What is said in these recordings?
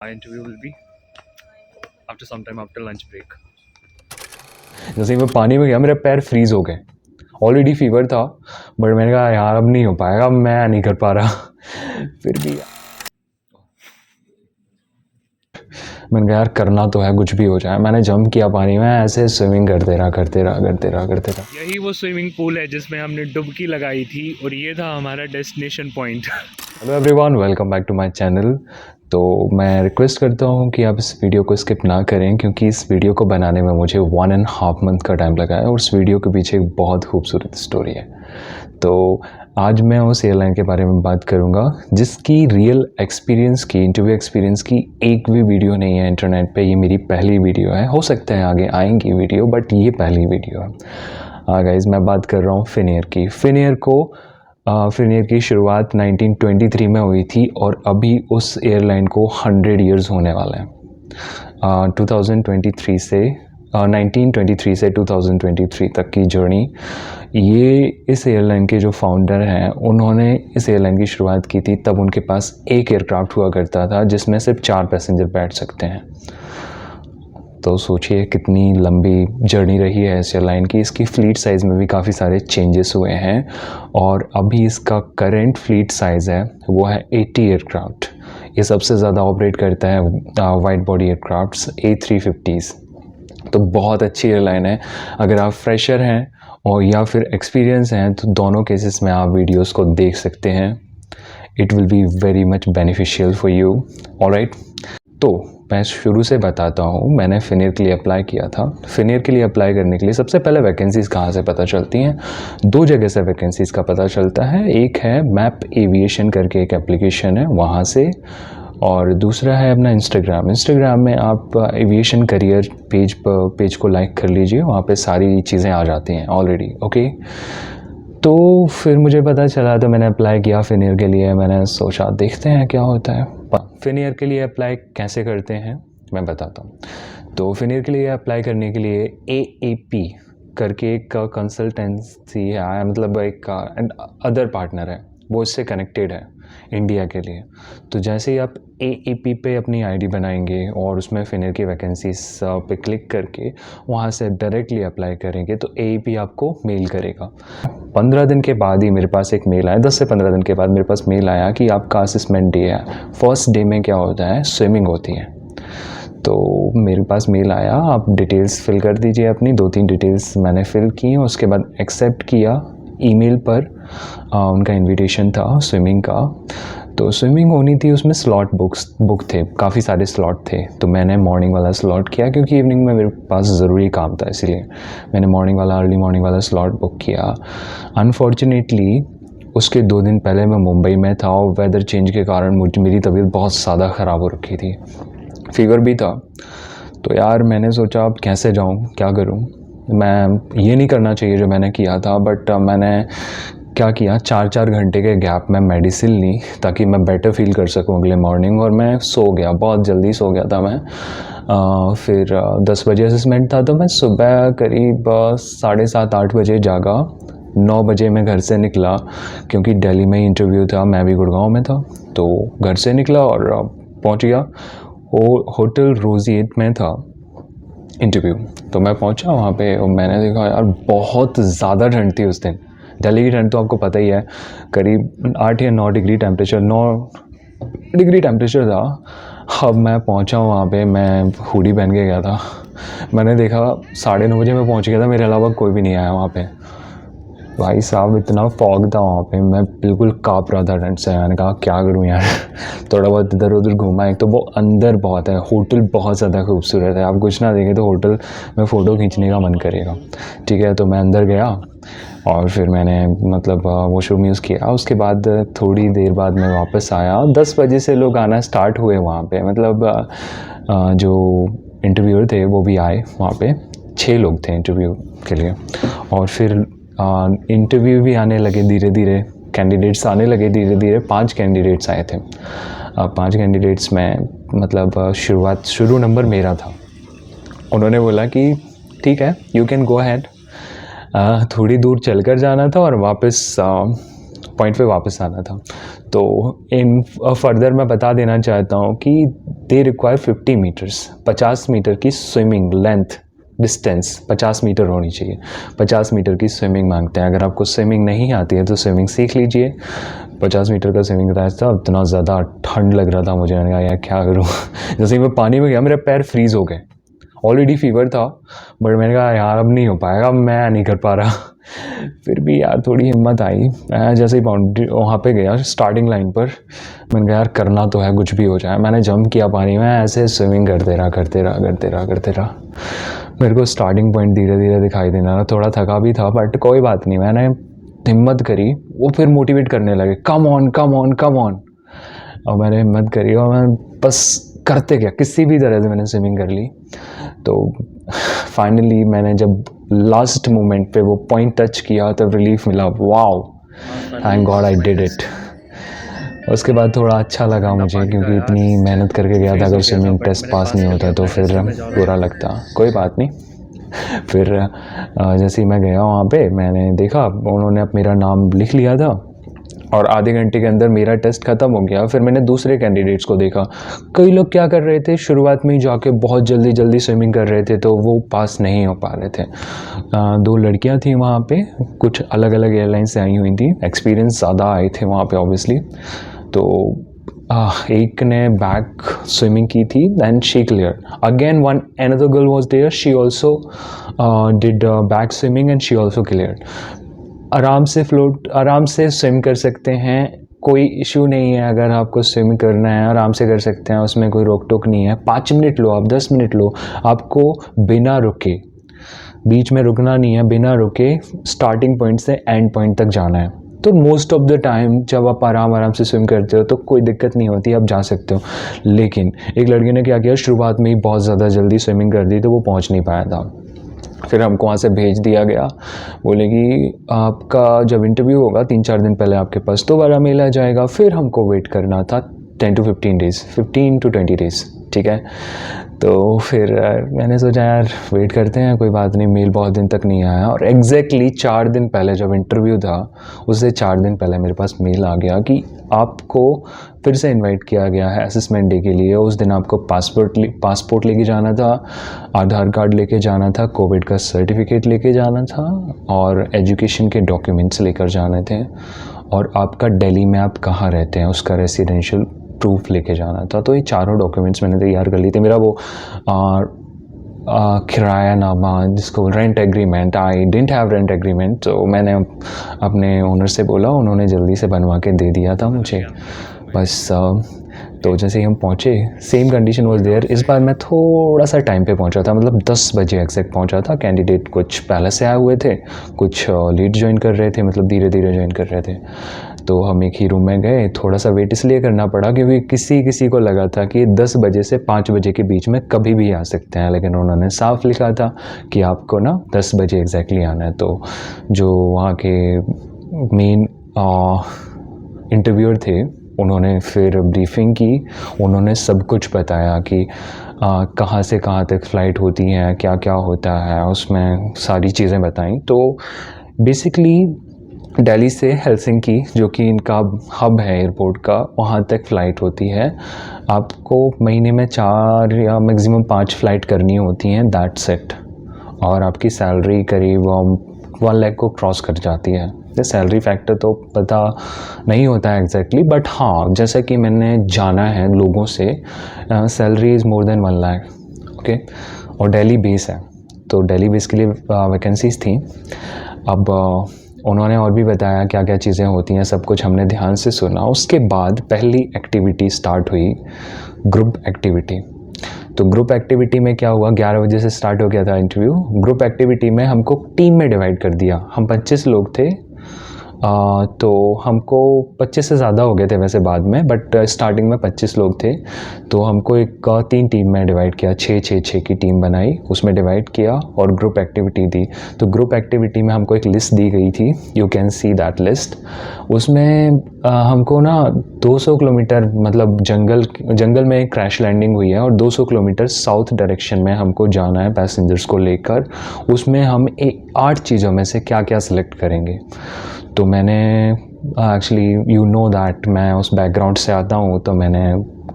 My interview will be after some time after lunch break. जैसे ही मैं पानी में गया मेरे पैर फ्रीज हो गए। ऑलरेडी फीवर था बट मैंने कहा यार अब नहीं हो पाएगा, अब मैं नहीं कर पा रहा। फिर भी मैंने कहा यार करना तो है, कुछ भी हो जाए। मैंने जंप किया पानी में, ऐसे स्विमिंग करते रहा। यही वो स्विमिंग पूल है जिसमें हमने डुबकी लगाई थी और ये था हमारा destination point. Hello everyone, welcome back to my channel. तो मैं रिक्वेस्ट करता हूँ कि आप इस वीडियो को स्किप ना करें, क्योंकि इस वीडियो को बनाने में मुझे 1.5 मंथ का टाइम लगा है और इस वीडियो के पीछे एक बहुत खूबसूरत स्टोरी है। तो आज मैं उस एयरलाइन के बारे में बात करूँगा जिसकी रियल एक्सपीरियंस की, इंटरव्यू एक्सपीरियंस की एक भी वीडियो नहीं है इंटरनेट पे। ये मेरी पहली वीडियो है, हो सकता है आगे आएंगी वीडियो, बट ये पहली वीडियो है। हाँ गाइस, मैं बात कर रहा हूँ फिनएयर की। फिनएयर की शुरुआत 1923 में हुई थी और अभी उस एयरलाइन को 100 इयर्स होने वाले हैं। 1923 से 2023 तक की जर्नी। ये इस एयरलाइन के जो फाउंडर हैं उन्होंने इस एयरलाइन की शुरुआत की थी, तब उनके पास एक एयरक्राफ्ट हुआ करता था जिसमें सिर्फ 4 पैसेंजर बैठ सकते हैं। तो सोचिए कितनी लंबी जर्नी रही है इस एयरलाइन की। इसकी फ़्लीट साइज़ में भी काफ़ी सारे चेंजेस हुए हैं और अभी इसका करंट फ़्लीट साइज़ है वो है 80 एयरक्राफ्ट। ये सबसे ज़्यादा ऑपरेट करता है वाइड बॉडी एयरक्राफ्ट्स A350s। तो बहुत अच्छी एयरलाइन है। अगर आप फ्रेशर हैं और या फिर एक्सपीरियंस हैं तो दोनों केसेस में आप वीडियोस को देख सकते हैं। It will be very much beneficial for you. Alright, तो मैं शुरू से बताता हूँ। मैंने फिनएयर के लिए अप्लाई किया था। फिनएयर के लिए अप्लाई करने के लिए सबसे पहले वैकेंसीज़ कहाँ से पता चलती हैं? 2 जगह से वैकेंसीज़ का पता चलता है। एक है मैप एविएशन करके एक एप्लीकेशन है, वहाँ से, और दूसरा है अपना इंस्टाग्राम में आप एविएशन करियर पेज को लाइक कर लीजिए, वहाँ पे सारी चीज़ें आ जाती हैं ऑलरेडी। ओके, तो फिर मुझे पता चला तो मैंने अप्लाई किया फिनएयर के लिए। मैंने सोचा देखते हैं क्या होता है। फिनएयर के लिए अप्लाई कैसे करते हैं मैं बताता हूँ। तो फिनएयर के लिए अप्लाई करने के लिए AAP करके एक कंसल्टेंसी है, मतलब एक अदर पार्टनर है, वो इससे कनेक्टेड है इंडिया के लिए। तो जैसे ही आप AAP पे अपनी आईडी बनाएंगे और उसमें फिनएयर की वैकेंसीज पे क्लिक करके वहाँ से डायरेक्टली अप्लाई करेंगे तो AAP आपको मेल करेगा। 15 दिन के बाद ही मेरे पास एक मेल आया, 10 से 15 दिन के बाद मेरे पास मेल आया कि आपका असेसमेंट डे है। फर्स्ट डे में क्या होता है, स्विमिंग होती है। तो मेरे पास मेल आया, आप डिटेल्स फिल कर दीजिए अपनी। 2-3 डिटेल्स मैंने फिल की, उसके बाद एक्सेप्ट किया। ईमेल पर उनका इनविटेशन था स्विमिंग का। तो स्विमिंग होनी थी, उसमें स्लॉट बुक थे, काफ़ी सारे स्लॉट थे। तो मैंने मॉर्निंग वाला स्लॉट किया क्योंकि इवनिंग में मेरे पास ज़रूरी काम था, इसीलिए मैंने अर्ली मॉर्निंग वाला स्लॉट बुक किया। अनफॉर्चुनेटली उसके 2 दिन पहले मैं मुंबई में था और वेदर चेंज के कारण मेरी तबीयत बहुत ज़्यादा ख़राब हो रखी थी, फीवर भी था। तो यार मैंने सोचा अब कैसे जाऊँ, क्या करूँ। मैं ये नहीं करना चाहिए जो मैंने किया था, बट मैंने क्या किया, 4-4 घंटे के गैप में मेडिसिन ली ताकि मैं बेटर फील कर सकूं अगले मॉर्निंग। और मैं सो गया, बहुत जल्दी सो गया था मैं। फिर 10 बजे असेसमेंट था तो मैं सुबह करीब 7:30-8 बजे जागा। 9 बजे मैं घर से निकला क्योंकि दिल्ली में इंटरव्यू था, मैं भी गुड़गांव में था। तो घर से निकला और पहुंच गया। होटल रोजिएट में था इंटरव्यू। तो मैं पहुंचा वहाँ पे और मैंने देखा यार बहुत ज़्यादा ठंड थी उस दिन। दिल्ली की ठंड तो आपको पता ही है, करीब 8 या 9 डिग्री टेम्परेचर, 9 डिग्री टेम्परेचर था। अब मैं पहुंचा वहाँ पे, मैं हुडी पहन के गया था। मैंने देखा 9:30 बजे मैं पहुँच गया था, मेरे अलावा कोई भी नहीं आया वहाँ पे। भाई साहब इतना फॉग था वहाँ पे, मैं बिल्कुल काँप रहा था ठंड से। मैंने कहा क्या करूँ यार। थोड़ा बहुत इधर उधर घूमा। एक तो वो अंदर बहुत है, होटल बहुत ज़्यादा खूबसूरत है, आप कुछ ना देखें तो होटल में फ़ोटो खींचने का मन करेगा। ठीक है, तो मैं अंदर गया और फिर मैंने मतलब वॉशरूम यूज़ किया। उसके बाद थोड़ी देर बाद मैं वापस आया। 10 बजे से लोग आना स्टार्ट हुए वहाँ पे, मतलब जो इंटरव्यूअर थे वो भी आए वहाँ पे। 6 लोग थे इंटरव्यू के लिए। और फिर इंटरव्यू भी आने लगे धीरे धीरे, कैंडिडेट्स आने लगे धीरे धीरे। 5 कैंडिडेट्स आए थे। 5 कैंडिडेट्स में मतलब शुरू नंबर मेरा था। उन्होंने बोला कि ठीक है, यू कैन गो अहेड। थोड़ी दूर चलकर जाना था और वापस पॉइंट पे वापस आना था। तो इन फर्दर मैं बता देना चाहता हूँ कि दे रिक्वायर 50 मीटर्स, 50 मीटर की स्विमिंग लेंथ डिस्टेंस 50 मीटर होनी चाहिए, 50 मीटर की स्विमिंग मांगते हैं। अगर आपको स्विमिंग नहीं आती है तो स्विमिंग सीख लीजिए। 50 मीटर का स्विमिंग रहा था, इतना ज़्यादा ठंड लग रहा था मुझे, मैंने कहा यार क्या करूँ। जैसे ही मैं पानी में गया मेरे पैर फ्रीज़ हो गए, ऑलरेडी फीवर था, बट मैंने कहा यार अब नहीं हो पाएगा, अब मैं नहीं कर पा रहा। फिर भी यार थोड़ी हिम्मत आई। मैं जैसे ही बाउंड्री वहाँ पे गया स्टार्टिंग लाइन पर, मैंने कहा यार करना तो है, कुछ भी हो जाए। मैंने जंप किया पानी में, ऐसे स्विमिंग करते रहा। मेरे को स्टार्टिंग पॉइंट धीरे धीरे दिखाई देना रहा, थोड़ा थका भी था बट कोई बात नहीं, मैंने हिम्मत करी। वो फिर मोटिवेट करने लगे, कम ऑन। और मैंने हिम्मत करी और मैं बस करते गया, किसी भी तरह से मैंने स्विमिंग कर ली। तो फाइनली मैंने जब लास्ट मोमेंट पे वो पॉइंट टच किया तब रिलीफ मिला, wow thank God I did it. उसके बाद थोड़ा अच्छा लगा मुझे, क्योंकि इतनी मेहनत करके गया था, अगर स्विमिंग टेस्ट पास नहीं होता तो फिर बुरा लगता। कोई बात नहीं। फिर जैसे ही मैं गया वहाँ पे, मैंने देखा उन्होंने अब मेरा नाम लिख लिया था और आधे घंटे के अंदर मेरा टेस्ट ख़त्म हो गया। फिर मैंने दूसरे कैंडिडेट्स को देखा, कई लोग क्या कर रहे थे, शुरुआत में ही जाके बहुत जल्दी स्विमिंग कर रहे थे, तो वो पास नहीं हो पा रहे थे। 2 लड़कियां थी वहाँ पे, कुछ अलग अलग एयरलाइन से आई हुई थी, एक्सपीरियंस ज़्यादा आए थे वहाँ पे ऑब्वियसली। तो एक ने बैक स्विमिंग की थी, then she clear again. One another girl was there, she also did back swimming and she also cleared. आराम से स्विम कर सकते हैं, कोई इशू नहीं है। अगर आपको स्विम करना है आराम से कर सकते हैं, उसमें कोई रोक टोक नहीं है। 5 मिनट लो आप, 10 मिनट लो, आपको बिना रुके, बीच में रुकना नहीं है, बिना रुके स्टार्टिंग पॉइंट से एंड पॉइंट तक जाना है। तो मोस्ट ऑफ द टाइम जब आप आराम से स्विम करते हो तो कोई दिक्कत नहीं होती, आप जा सकते हो। लेकिन एक लड़की ने क्या किया, शुरुआत में ही बहुत ज़्यादा जल्दी स्विमिंग कर दी, तो वो पहुंच नहीं पाया था। फिर हमको वहाँ से भेज दिया गया, बोले कि आपका जब इंटरव्यू होगा 3-4 दिन पहले आपके पास दोबारा मेल आ जाएगा। फिर हमको वेट करना था 10 to 15 डेज़, 15 to 20 डेज़, ठीक है। तो फिर मैंने सोचा यार वेट करते हैं, कोई बात नहीं, मेल बहुत दिन तक नहीं आया। और एग्जैक्टली 4 दिन पहले जब इंटरव्यू था, उससे 4 दिन पहले मेरे पास मेल आ गया कि आपको फिर से इनवाइट किया गया है असेसमेंट डे के लिए। उस दिन आपको पासपोर्ट लेके जाना था, आधार कार्ड लेके जाना था, कोविड का सर्टिफिकेट लेके जाना था और एजुकेशन के डॉक्यूमेंट्स लेकर जाने थे, और आपका दिल्ली में आप कहाँ रहते हैं उसका रेसिडेंशियल प्रूफ लेके जाना था। तो ये चारों डॉक्यूमेंट्स मैंने तैयार कर लिए थे। मेरा वो किरायानामा, जिसको rent agreement, I didn't have rent agreement, तो मैंने अपने ओनर से बोला, उन्होंने जल्दी से बनवा के दे दिया था मुझे बस। तो जैसे ही हम पहुँचे, सेम कंडीशन वाज देयर। इस बार मैं थोड़ा सा टाइम पे पहुँचा था, मतलब 10 बजे एग्जैक्ट पहुँचा था। कैंडिडेट कुछ पहले से आए हुए थे, कुछ लेट ज्वाइन कर रहे थे, मतलब धीरे ज्वाइन कर रहे थे। तो हम एक ही रूम में गए। थोड़ा सा वेट इसलिए करना पड़ा क्योंकि किसी को लगा था कि 10 बजे से 5 बजे के बीच में कभी भी आ सकते हैं, लेकिन उन्होंने साफ लिखा था कि आपको ना 10 बजे एग्जैक्टली आना है। तो जो वहाँ के मेन इंटरव्यूअर थे, उन्होंने फिर ब्रीफिंग की, उन्होंने सब कुछ बताया कि कहाँ से कहाँ तक फ़्लाइट होती हैं, क्या क्या होता है, उसमें सारी चीज़ें बताई। तो बेसिकली दिल्ली से हेलसिंकी, जो कि इनका हब है एयरपोर्ट का, वहाँ तक फ़्लाइट होती है। आपको महीने में 4 या मैक्सिमम 5 फ़्लाइट करनी होती हैं, दैट्स इट। और आपकी सैलरी करीब 1 लाख को क्रॉस कर जाती है। सैलरी फैक्टर तो पता नहीं होता है एग्जैक्टली, बट हाँ, जैसा कि मैंने जाना है लोगों से, salary is more than 1 lakh, okay. और दिल्ली बेस है, तो दिल्ली बेस के लिए वैकेंसीज़ थी। अब उन्होंने और भी बताया क्या क्या चीज़ें होती हैं, सब कुछ हमने ध्यान से सुना। उसके बाद पहली एक्टिविटी स्टार्ट हुई, ग्रुप एक्टिविटी। तो ग्रुप एक्टिविटी में क्या हुआ, 11 बजे से स्टार्ट हो गया था इंटरव्यू। ग्रुप एक्टिविटी में हमको टीम में डिवाइड कर दिया। हम 25 लोग थे, तो हमको 25 से ज़्यादा हो गए थे वैसे बाद में, बट स्टार्टिंग में 25 लोग थे। तो हमको एक 3 टीम में डिवाइड किया, 6 की टीम बनाई, उसमें डिवाइड किया और ग्रुप एक्टिविटी दी। तो ग्रुप एक्टिविटी में हमको एक लिस्ट दी गई थी, you can see that list. उसमें हमको ना 200 किलोमीटर, मतलब जंगल में क्रैश लैंडिंग हुई है और 200 किलोमीटर साउथ डायरेक्शन में हमको जाना है पैसेंजर्स को लेकर। उसमें हम 8 चीज़ों में से क्या क्या सिलेक्ट करेंगे। तो मैंने एक्चुअली, यू नो दैट मैं उस बैकग्राउंड से आता हूँ, तो मैंने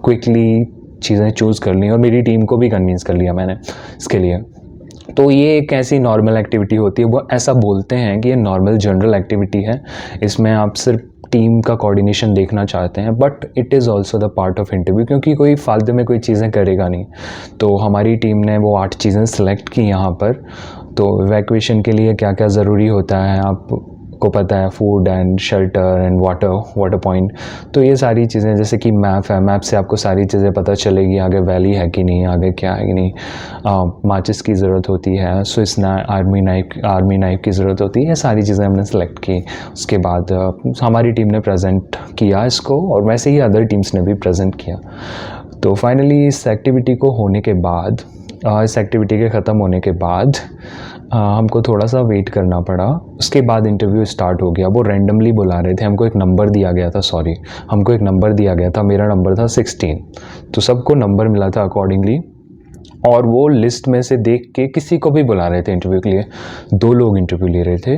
क्विकली चीज़ें चूज़ कर ली और मेरी टीम को भी कन्विंस कर लिया मैंने इसके लिए। तो ये एक ऐसी नॉर्मल एक्टिविटी होती है, वो ऐसा बोलते हैं कि ये नॉर्मल जनरल एक्टिविटी है, इसमें आप सिर्फ टीम का कोऑर्डिनेशन देखना चाहते हैं, but it is also the part of interview, क्योंकि कोई फालतू में कोई चीज़ें करेगा नहीं। तो हमारी टीम ने वो 8 चीज़ें सेलेक्ट की यहाँ पर। तो इवैक्यूएशन के लिए क्या क्या ज़रूरी होता है आपको पता है, food and shelter and water point. तो ये सारी चीज़ें, जैसे कि मैप है, मैप से आपको सारी चीज़ें पता चलेगी, आगे वैली है कि नहीं, आगे क्या है कि नहीं, माचिस की ज़रूरत होती है, स्विस आर्मी नाइफ की ज़रूरत होती है। ये सारी चीज़ें हमने सेलेक्ट की। उसके बाद हमारी टीम ने प्रेजेंट किया इसको, और वैसे ही अदर टीम्स ने भी प्रेजेंट किया। तो फाइनली इस एक्टिविटी को होने के बाद, इस एक्टिविटी के ख़त्म होने के बाद हमको थोड़ा सा वेट करना पड़ा। उसके बाद इंटरव्यू स्टार्ट हो गया। वो रैंडमली बुला रहे थे, हमको एक नंबर दिया गया था, हमको एक नंबर दिया गया था, मेरा नंबर था 16। तो सबको नंबर मिला था अकॉर्डिंगली, और वो लिस्ट में से देख के किसी को भी बुला रहे थे इंटरव्यू के लिए। 2 लोग इंटरव्यू ले रहे थे,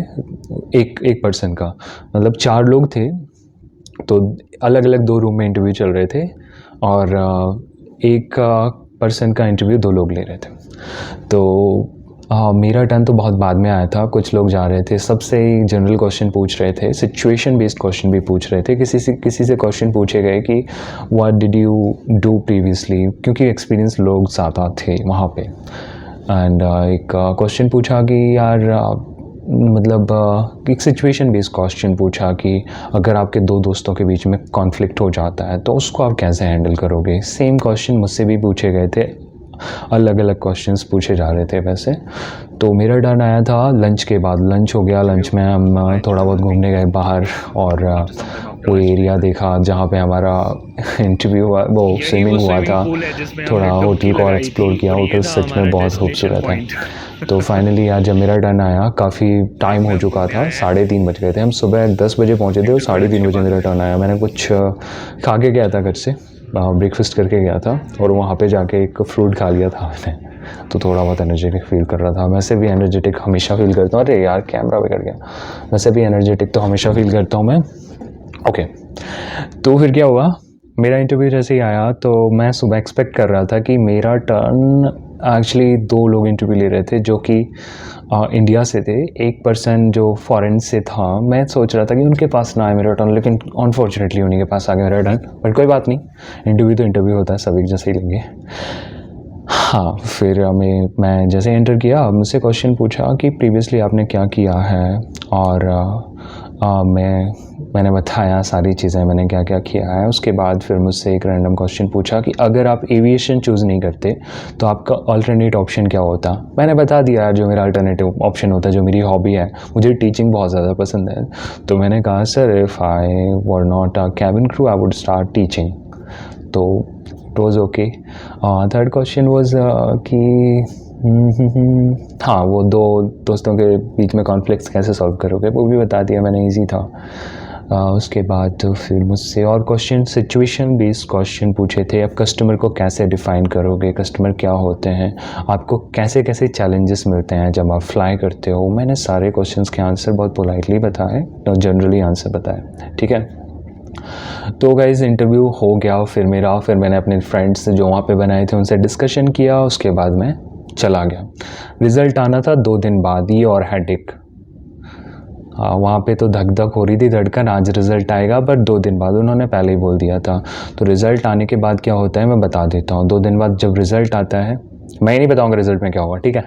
एक पर्सन का, मतलब 4 लोग थे। तो अलग अलग 2 रूम में इंटरव्यू चल रहे थे, और एक पर्सन का इंटरव्यू 2 लोग ले रहे थे। तो मेरा टर्न तो बहुत बाद में आया था। कुछ लोग जा रहे थे, सबसे जनरल क्वेश्चन पूछ रहे थे, सिचुएशन बेस्ड क्वेश्चन भी पूछ रहे थे। किसी से क्वेश्चन पूछे गए कि what did you do previously, क्योंकि एक्सपीरियंस लोग ज़्यादा थे वहाँ पे। एंड एक क्वेश्चन पूछा कि यार मतलब एक सिचुएशन बेस्ड क्वेश्चन पूछा कि अगर आपके 2 दोस्तों के बीच में कॉन्फ्लिक्ट हो जाता है तो उसको आप कैसे हैंडल करोगे। सेम क्वेश्चन मुझसे भी पूछे गए थे, अलग अलग क्वेश्चंस पूछे जा रहे थे वैसे। तो मेरा टर्न आया था लंच के बाद। लंच हो गया, लंच में हम थोड़ा बहुत घूमने गए बाहर, और वो एरिया देखा जहाँ पे हमारा इंटरव्यू वो स्विमिंग हुआ था। थोड़ा होटल को और एक्सप्लोर किया। होटल सच में बहुत खूबसूरत है। तो फाइनली आज जब मेरा टर्न आया, काफ़ी टाइम हो चुका था, 3:30 बज गए थे। हम सुबह 10 बजे पहुँचे थे और 3:30 बजे मेरा टर्न आया। मैंने कुछ खा के गया था घर से, ब्रेकफास्ट करके गया था, और वहाँ पे जाके एक फ्रूट खा लिया था मैंने। तो थोड़ा बहुत एनर्जेटिक फील कर रहा था। वैसे भी एनर्जेटिक हमेशा फील करता हूँ। अरे यार, कैमरा बिगड़ गया। वैसे भी एनर्जेटिक तो हमेशा फील करता हूँ मैं। ओके, तो फिर क्या हुआ, मेरा इंटरव्यू जैसे ही आया तो मैं सुबह एक्सपेक्ट कर रहा था कि मेरा टर्न, एक्चुअली 2 लोग इंटरव्यू ले रहे थे जो कि इंडिया से थे, एक पर्सन जो फॉरेन से था। मैं सोच रहा था कि उनके पास ना आए मेरा टर्न, लेकिन अनफॉर्चुनेटली उन्हीं के पास आ गया मेरा टर्न। बट कोई बात नहीं, इंटरव्यू तो इंटरव्यू होता है, सब एक जैसे ही लेंगे। हाँ, फिर मैं जैसे एंटर किया, मुझसे क्वेश्चन पूछा कि प्रीवियसली आपने क्या किया है, और मैंने बताया सारी चीज़ें, मैंने क्या क्या किया है। उसके बाद फिर मुझसे एक रैंडम क्वेश्चन पूछा कि अगर आप एविएशन चूज़ नहीं करते तो आपका अल्टरनेट ऑप्शन क्या होता। मैंने बता दिया यार, जो मेरा अल्टरनेटिव ऑप्शन होता है, जो मेरी हॉबी है, मुझे टीचिंग बहुत ज़्यादा पसंद है। तो मैंने कहा sir, if I were not a cabin crew I would start teaching. तो it was okay. Third question was कि हाँ, वो 2 दोस्तों के बीच में कॉन्फ्लिक्ट्स कैसे सॉल्व करोगे, वो भी बता दिया मैंने, ईजी था। उसके बाद तो फिर मुझसे और क्वेश्चन, सिचुएशन बेस्ड क्वेश्चन पूछे थे। अब कस्टमर को कैसे डिफ़ाइन करोगे, कस्टमर क्या होते हैं, आपको कैसे कैसे चैलेंजेस मिलते हैं जब आप फ्लाई करते हो। मैंने सारे क्वेश्चंस के आंसर बहुत पोलाइटली बताए, जनरली आंसर बताए, ठीक है। तो गाइस, इंटरव्यू हो गया फिर मैंने अपने फ्रेंड्स जो वहाँ पे बनाए थे उनसे डिस्कशन किया। उसके बाद मैं चला गया। रिज़ल्ट आना था 2 दिन बाद, ये और हेडेक। वहाँ पे तो धक धक हो रही थी, धड़कन, आज रिज़ल्ट आएगा, पर 2 दिन बाद, उन्होंने पहले ही बोल दिया था। तो रिज़ल्ट आने के बाद क्या होता है मैं बता देता हूँ। 2 दिन बाद जब रिज़ल्ट आता है, मैं नहीं बताऊँगा रिज़ल्ट में क्या होगा, ठीक है।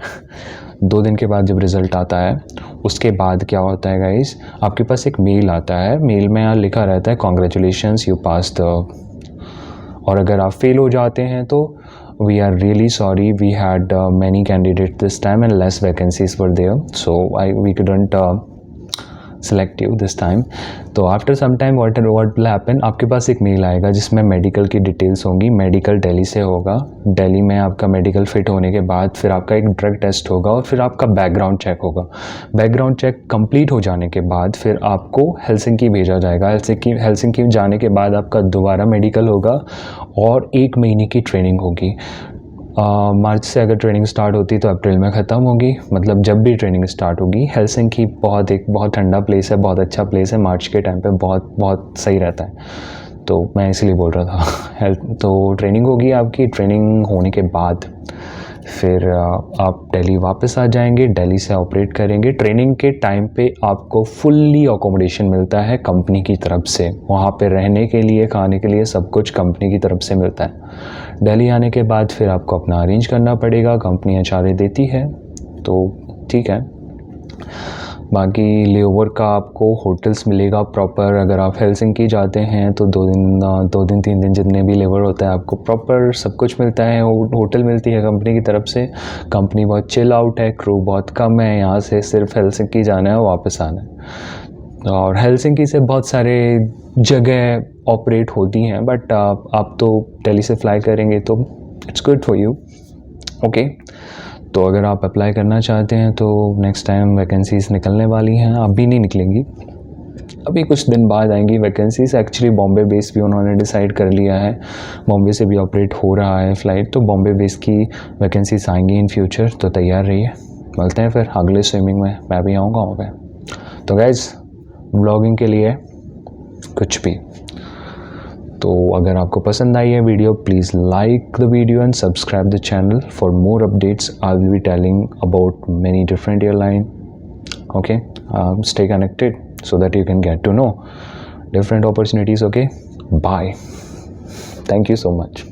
2 दिन के बाद जब रिज़ल्ट आता है, उसके बाद क्या होता है गाइस, आपके पास एक मेल आता है। मेल में यहाँ लिखा रहता है कॉन्ग्रेचुलेशंस यू पास द, और अगर आप फेल हो जाते हैं तो we are really sorry, we had many candidates this time and less vacancies were there, so we couldn't select you this time. तो after some time what will happen, आपके पास एक मेल आएगा जिसमें मेडिकल की डिटेल्स होंगी। Medical Delhi से होगा। दिल्ली में आपका मेडिकल फिट होने के बाद फिर आपका एक ड्रग टेस्ट होगा, और फिर आपका बैकग्राउंड चेक होगा। बैकग्राउंड चेक कंप्लीट हो जाने के बाद फिर आपको हेलसिंकी भेजा जाएगा। हेलसिंकी जाने के बाद आपका दोबारा मेडिकल होगा और 1 महीने की ट्रेनिंग होगी। मार्च से अगर ट्रेनिंग स्टार्ट होती तो अप्रैल में ख़त्म होगी, मतलब जब भी ट्रेनिंग स्टार्ट होगी। हेलसिंकी बहुत ठंडा प्लेस है, बहुत अच्छा प्लेस है। मार्च के टाइम पे बहुत सही रहता है। तो मैं इसलिए बोल रहा था हेल्थ। तो ट्रेनिंग होगी आपकी, ट्रेनिंग होने के बाद फिर आप दिल्ली वापस आ जाएंगे, दिल्ली से ऑपरेट करेंगे। ट्रेनिंग के टाइम पे आपको फुल्ली अकोमोडेशन मिलता है कंपनी की तरफ से, वहाँ पे रहने के लिए, खाने के लिए सब कुछ कंपनी की तरफ से मिलता है। दिल्ली आने के बाद फिर आपको अपना अरेंज करना पड़ेगा, कंपनी एचआरए देती है तो ठीक है। बाकी लेओवर का आपको होटल्स मिलेगा प्रॉपर। अगर आप हेलसिंकी जाते हैं तो 2 दिन 3 दिन जितने भी लेबर होता है आपको प्रॉपर सब कुछ मिलता है। होटल मिलती है कंपनी की तरफ से। कंपनी बहुत चिल आउट है, क्रू बहुत कम है, यहाँ से सिर्फ हेलसिंकी जाना है, वापस आना है। और हेलसिंकी से बहुत सारे जगह ऑपरेट होती हैं, बट आप तो दिल्ली से फ्लाई करेंगे तो it's good for you. Okay, तो अगर आप अप्लाई करना चाहते हैं तो नेक्स्ट टाइम वैकेंसीज़ निकलने वाली हैं, अभी नहीं निकलेंगी, अभी कुछ दिन बाद आएंगी वैकेंसीज़। एक्चुअली बॉम्बे बेस भी उन्होंने डिसाइड कर लिया है, बॉम्बे से भी ऑपरेट हो रहा है फ़्लाइट, तो बॉम्बे बेस की वैकेंसीज आएंगी इन फ्यूचर, तो तैयार रहिए। मिलते हैं फिर अगले स्विमिंग में, मैं भी आऊँगा वहाँ पे। तो गाइज़ व्लॉगिंग के लिए कुछ भी, तो अगर आपको पसंद आई है video, please like the video and subscribe the channel for more updates. I will be telling about many different airline. Okay, stay connected so that you can get to know different opportunities. Okay, bye. Thank you so much.